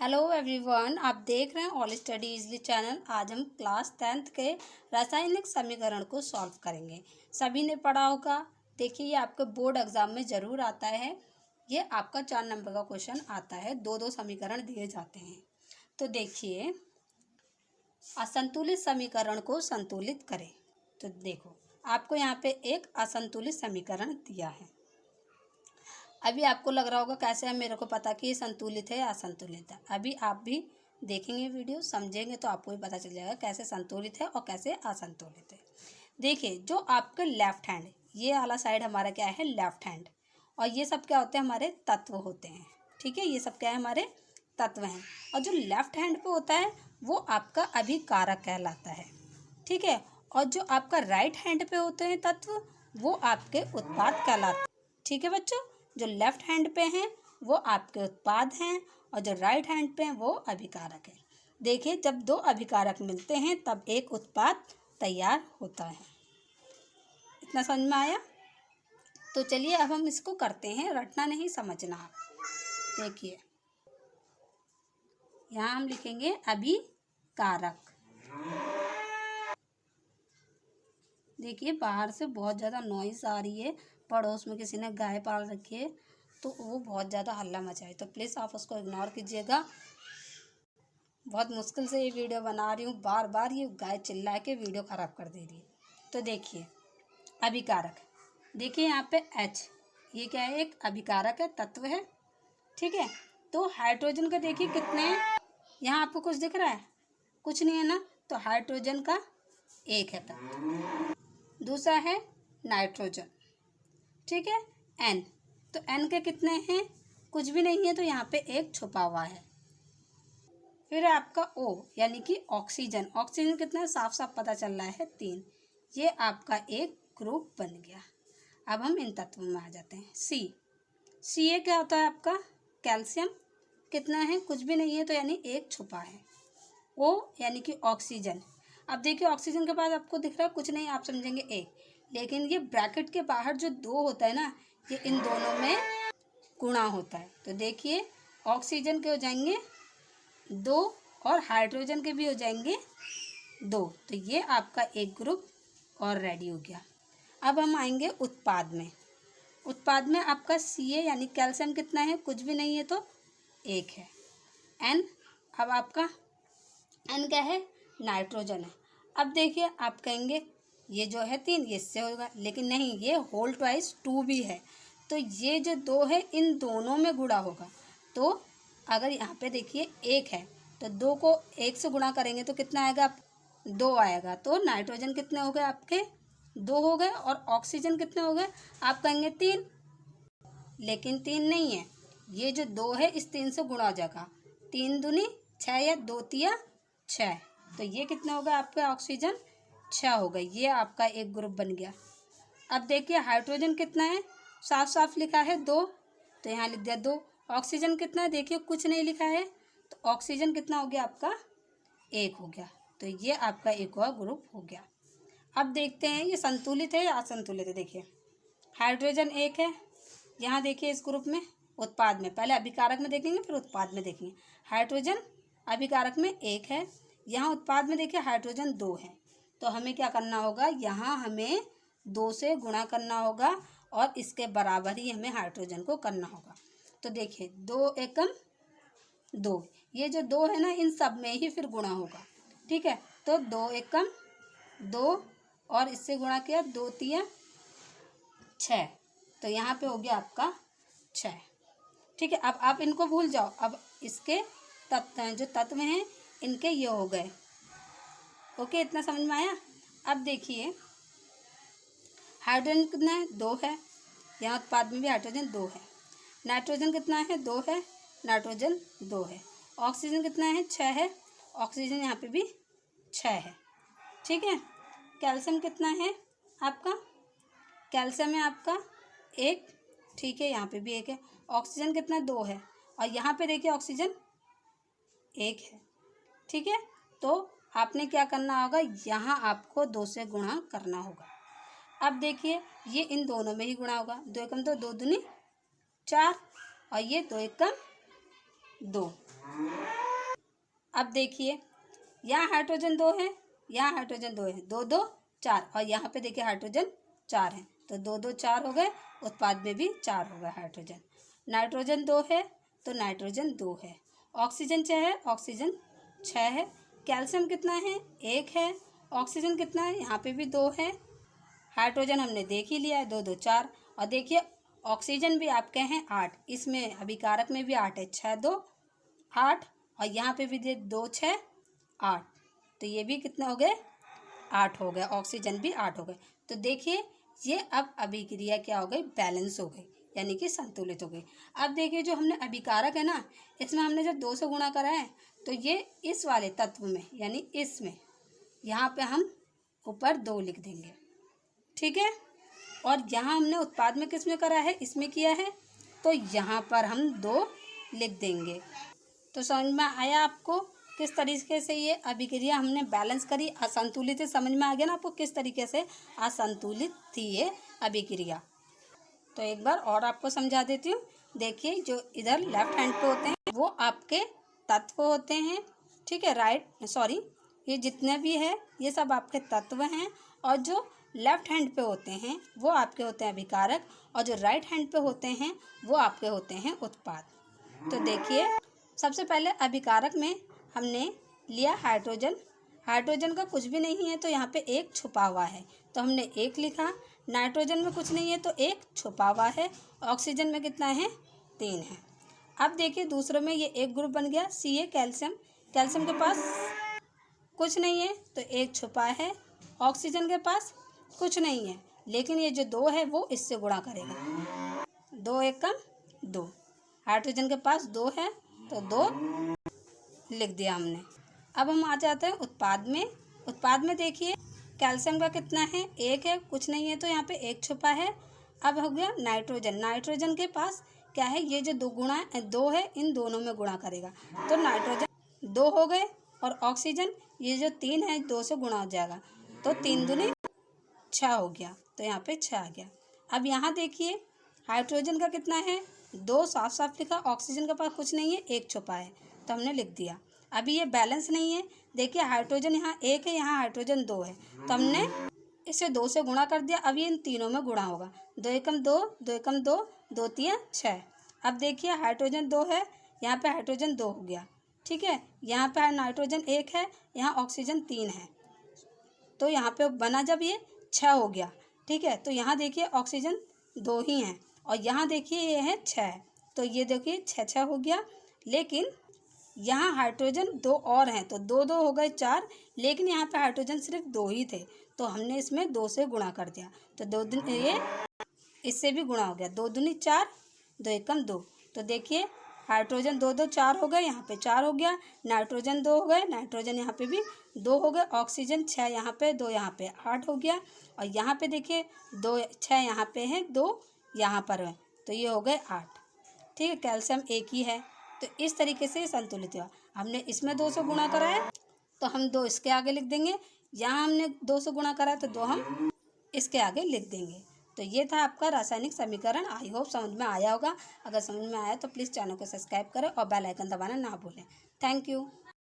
Hello everyone, आप देख रहे हैं ऑल स्टडी इजली चैनल। आज हम क्लास 10th के रासायनिक समीकरण को सॉल्व करेंगे। सभी ने पढ़ा होगा। देखिए, ये आपके बोर्ड एग्जाम में ज़रूर आता है। ये आपका 4 नंबर का क्वेश्चन आता है। दो समीकरण दिए जाते हैं। तो देखिए, असंतुलित समीकरण को संतुलित करें। तो देखो, आपको यहाँ पे एक असंतुलित समीकरण दिया है। अभी आपको लग रहा होगा कैसे है मेरे को पता कि ये संतुलित है या असंतुलित है। अभी आप भी देखेंगे वीडियो, समझेंगे तो आपको भी पता चल जाएगा कैसे संतुलित है और कैसे असंतुलित है। देखिए, जो आपके लेफ्ट हैंड, ये वाला साइड हमारा क्या है, लेफ्ट हैंड, और ये सब क्या होते हैं, हमारे तत्व होते हैं। ठीक है, ये सब क्या है, हमारे तत्व हैं। और जो लेफ्ट हैंड पे होता है वो आपका अभिकारक कहलाता है। ठीक है, और जो आपका राइट हैंड पे होते हैं तत्व, वो आपके उत्पाद कहलाते हैं। ठीक है बच्चों, जो लेफ्ट हैंड पे हैं वो आपके उत्पाद हैं और जो राइट हैंड पे हैं वो अभिकारक है। देखिए, जब दो अभिकारक मिलते हैं तब एक उत्पाद तैयार होता है। इतना समझ में आया? तो चलिए अब हम इसको करते हैं, रटना नहीं, समझना आप। देखिए, यहाँ हम लिखेंगे अभिकारक। देखिए, बाहर से बहुत ज़्यादा नॉइज़ आ रही है। पड़ोस में किसी ने गाय पाल रखी है तो वो बहुत ज़्यादा हल्ला मचाए, तो प्लीज़ आप उसको इग्नोर कीजिएगा। बहुत मुश्किल से ये वीडियो बना रही हूँ, बार बार ये गाय चिल्ला के वीडियो ख़राब कर दे रही है। तो देखिए, अभिकारक, देखिए यहाँ पे H, ये क्या है, एक अभिकारक है, तत्व है। ठीक है, तो हाइड्रोजन का देखिए कितने हैं। यहाँ आपको कुछ दिख रहा है? कुछ नहीं है ना। तो हाइड्रोजन का एक है तत्व। दूसरा है नाइट्रोजन। ठीक है, N, तो N के कितने हैं? कुछ भी नहीं है, तो यहाँ पे एक छुपा हुआ है। फिर आपका O, यानी कि ऑक्सीजन। ऑक्सीजन कितना है, साफ साफ पता चल रहा है, 3। ये आपका एक ग्रुप बन गया। अब हम इन तत्वों में आ जाते हैं। C ये क्या होता है आपका, कैल्शियम। कितना है? कुछ भी नहीं है, तो यानी एक छुपा है। O यानी कि ऑक्सीजन। अब देखिए, ऑक्सीजन के बाद आपको दिख रहा है कुछ नहीं, आप समझेंगे एक, लेकिन ये ब्रैकेट के बाहर जो 2 होता है ना, ये इन दोनों में गुणा होता है। तो देखिए, ऑक्सीजन के हो जाएंगे 2 और हाइड्रोजन के भी हो जाएंगे 2। तो ये आपका एक ग्रुप और रेडी हो गया। अब हम आएंगे उत्पाद में। उत्पाद में आपका Ca यानी कैल्शियम कितना है? कुछ भी नहीं है, तो 1 है। N, अब आपका N क्या है, नाइट्रोजन है। अब देखिए, आप कहेंगे ये जो है 3, ये इससे होगा, लेकिन नहीं, ये होल ट्वाइस 2 भी है, तो ये जो 2 है इन दोनों में गुणा होगा। तो अगर यहाँ पे देखिए 1 है, तो 2 को 1 से गुणा करेंगे तो कितना आएगा, 2 आएगा। तो नाइट्रोजन कितने हो गए आपके, 2 हो गए। और ऑक्सीजन कितने हो गए, आप कहेंगे 3, लेकिन 3 नहीं है, ये जो 2 है इस 3 से गुणा हो जाएगा। 3 दूनी 6 या 2 तिया 6, तो ये कितने हो गए आपके, ऑक्सीजन 6 हो गए। ये आपका एक ग्रुप बन गया। अब देखिए, हाइड्रोजन कितना है, साफ साफ लिखा है 2, तो यहाँ लिख दिया 2। ऑक्सीजन कितना है, देखिए कुछ नहीं लिखा है, तो ऑक्सीजन कितना हो गया आपका, 1 हो गया। तो ये आपका एक और ग्रुप हो गया। अब देखते हैं ये संतुलित है या असंतुलित है। देखिए, हाइड्रोजन 1 है, यहाँ देखिए इस ग्रुप में, उत्पाद में, पहले अभिकारक में देखेंगे फिर उत्पाद में देखेंगे। हाइड्रोजन अभिकारक में 1 है, यहाँ उत्पाद में देखिए हाइड्रोजन 2 है। तो हमें क्या करना होगा, यहाँ हमें 2 से गुणा करना होगा और इसके बराबर ही हमें हाइड्रोजन को करना होगा। तो देखिए, 2 एकम 2, ये जो 2 है ना, इन सब में ही फिर गुणा होगा। ठीक है, तो 2 एकम 2 और इससे गुणा किया 2 तिया 6, तो यहाँ पे हो गया आपका 6। ठीक है, अब आप इनको भूल जाओ। अब इसके तत्व, जो तत्व हैं इनके ये हो गए। ओके, इतना समझ में आया? अब देखिए, हाइड्रोजन कितना है, 2 है, यहाँ उत्पाद में भी हाइड्रोजन 2 है। नाइट्रोजन कितना है, 2 है, नाइट्रोजन 2 है। ऑक्सीजन कितना है, 6 है, ऑक्सीजन यहाँ पे भी 6 है। ठीक है, कैल्शियम कितना है आपका, कैल्शियम है आपका 1। ठीक है, यहाँ पे भी 1 है। ऑक्सीजन कितना, 2 है, और यहाँ पे देखिए ऑक्सीजन 1 है। ठीक है, तो आपने क्या करना होगा, यहाँ आपको 2 से गुणा करना होगा। अब देखिए, ये इन दोनों में ही गुणा होगा। 2 एकम 2, 2 दूनी 4, और ये 2 एकम 2, अब देखिए यहाँ हाइड्रोजन 2 है, यहाँ हाइड्रोजन 2 है, 2 2 4, और यहाँ पे देखिए हाइड्रोजन 4 है, तो 2 2 4 हो गए, उत्पाद में भी 4 हो गए हाइड्रोजन। नाइट्रोजन 2 है तो नाइट्रोजन 2 है। ऑक्सीजन 6 है, ऑक्सीजन 6 है। कैल्शियम कितना है, 1 है। ऑक्सीजन कितना है, यहाँ पे भी 2 है। हाइड्रोजन हमने देख ही लिया है, 2 2 4, और देखिए ऑक्सीजन भी आपके हैं 8, इसमें अभिकारक में भी 8 है, 6 2 8, और यहाँ पे भी दे 2 6 8, तो ये भी कितने हो गए, 8 हो गए। ऑक्सीजन भी 8 हो गए। तो देखिए ये अब अभिक्रिया क्या हो गई, बैलेंस हो गई, यानी कि संतुलित हो गई। अब देखिए जो हमने अभिकारक है ना, इसमें हमने जब 2 से गुणा करा है तो ये इस वाले तत्व में यानी इसमें, यहाँ पे हम ऊपर 2 लिख देंगे, ठीक है। और यहाँ हमने उत्पाद में किस में करा है, इसमें किया है, तो यहाँ पर हम 2 लिख देंगे। तो समझ में आया आपको किस तरीके से ये अभिक्रिया हमने बैलेंस करी, असंतुलित समझ में आ गया ना आपको किस तरीके से असंतुलित थी ये अभिक्रिया। तो एक बार और आपको समझा देती हूँ। देखिए जो इधर लेफ्ट हैंड पे होते हैं वो आपके तत्व होते हैं, ठीक है, ये जितने भी है ये सब आपके तत्व हैं, और जो लेफ्ट हैंड पे होते हैं वो आपके होते हैं अभिकारक, और जो राइट हैंड पे होते हैं वो आपके होते हैं उत्पाद। तो देखिए सबसे पहले अभिकारक में हमने लिया हाइड्रोजन, हाइड्रोजन का कुछ भी नहीं है तो यहाँ पे 1 छुपा हुआ है, तो हमने 1 लिखा। नाइट्रोजन में कुछ नहीं है तो 1 छुपा हुआ है। ऑक्सीजन में कितना है, 3 है। अब देखिए दूसरों में ये एक ग्रुप बन गया, Ca कैल्शियम, कैल्शियम के पास कुछ नहीं है तो 1 छुपा है। ऑक्सीजन के पास कुछ नहीं है, लेकिन ये जो 2 है वो इससे गुणा करेगा, 2 एकम 2। हाइड्रोजन के पास 2 है तो 2 लिख दिया हमने। अब हम आ जाते हैं उत्पाद में। उत्पाद में देखिए कैल्शियम का कितना है, 1 है, कुछ नहीं है तो यहाँ पे 1 छुपा है। अब हो गया नाइट्रोजन, नाइट्रोजन के पास क्या है, ये जो 2 है इन दोनों में गुणा करेगा, तो नाइट्रोजन 2 हो गए। और ऑक्सीजन ये जो 3 है 2 से गुणा हो जाएगा, तो 3 दूनी 6 हो गया, तो यहाँ पे 6 आ गया। अब यहाँ देखिए हाइड्रोजन का कितना है, 2 साफ साफ लिखा। ऑक्सीजन के पास कुछ नहीं है, 1 छुपा है तो हमने लिख दिया। अभी ये बैलेंस नहीं है, देखिए हाइड्रोजन यहाँ 1 है, यहाँ हाइड्रोजन 2 है, तो हमने इसे 2 से गुणा कर दिया। अब ये इन तीनों में गुणा होगा, 2 एकम 2, 2 एकम 2, 2 3 6। अब देखिए हाइड्रोजन 2 है, यहाँ पे हाइड्रोजन 2 हो गया, ठीक है। यहाँ पे नाइट्रोजन 1 है, यहाँ ऑक्सीजन 3 है, तो यहाँ पे बना जब ये 6 हो गया, ठीक है। तो यहाँ देखिए ऑक्सीजन 2 ही हैं, और यहाँ देखिए ये है 6, तो ये देखिए 6 6 हो गया। लेकिन यहाँ हाइड्रोजन 2 और हैं, तो 2 2 हो गए 4, लेकिन यहाँ पे हाइड्रोजन सिर्फ 2 ही थे, तो हमने इसमें 2 से गुणा कर दिया, तो 2 दिन ये इससे भी गुणा हो गया, 2 दूनी 4, 2 एकम 2। तो देखिए हाइड्रोजन 2 2 4 हो गए, यहाँ पे 4 हो गया। नाइट्रोजन 2 हो गए, नाइट्रोजन यहाँ पे भी 2 हो गए। ऑक्सीजन 6 यहाँ पे, 2 यहाँ पे, 8 हो गया। और यहाँ पे देखिए 2 6 यहाँ पे है, 2 यहाँ पर है, तो ये हो गए 8, ठीक है। कैल्शियम 1 ही है, तो इस तरीके से संतुलित हुआ। हमने इसमें 2 से गुणा करा है तो हम 2 इसके आगे लिख देंगे, यहाँ हमने 2 से गुणा करा है तो 2 हम इसके आगे लिख देंगे। तो ये था आपका रासायनिक समीकरण। आई होप समझ में आया होगा। अगर समझ में आया तो प्लीज़ चैनल को सब्सक्राइब करें और बेल आइकन दबाना ना भूलें। Thank you.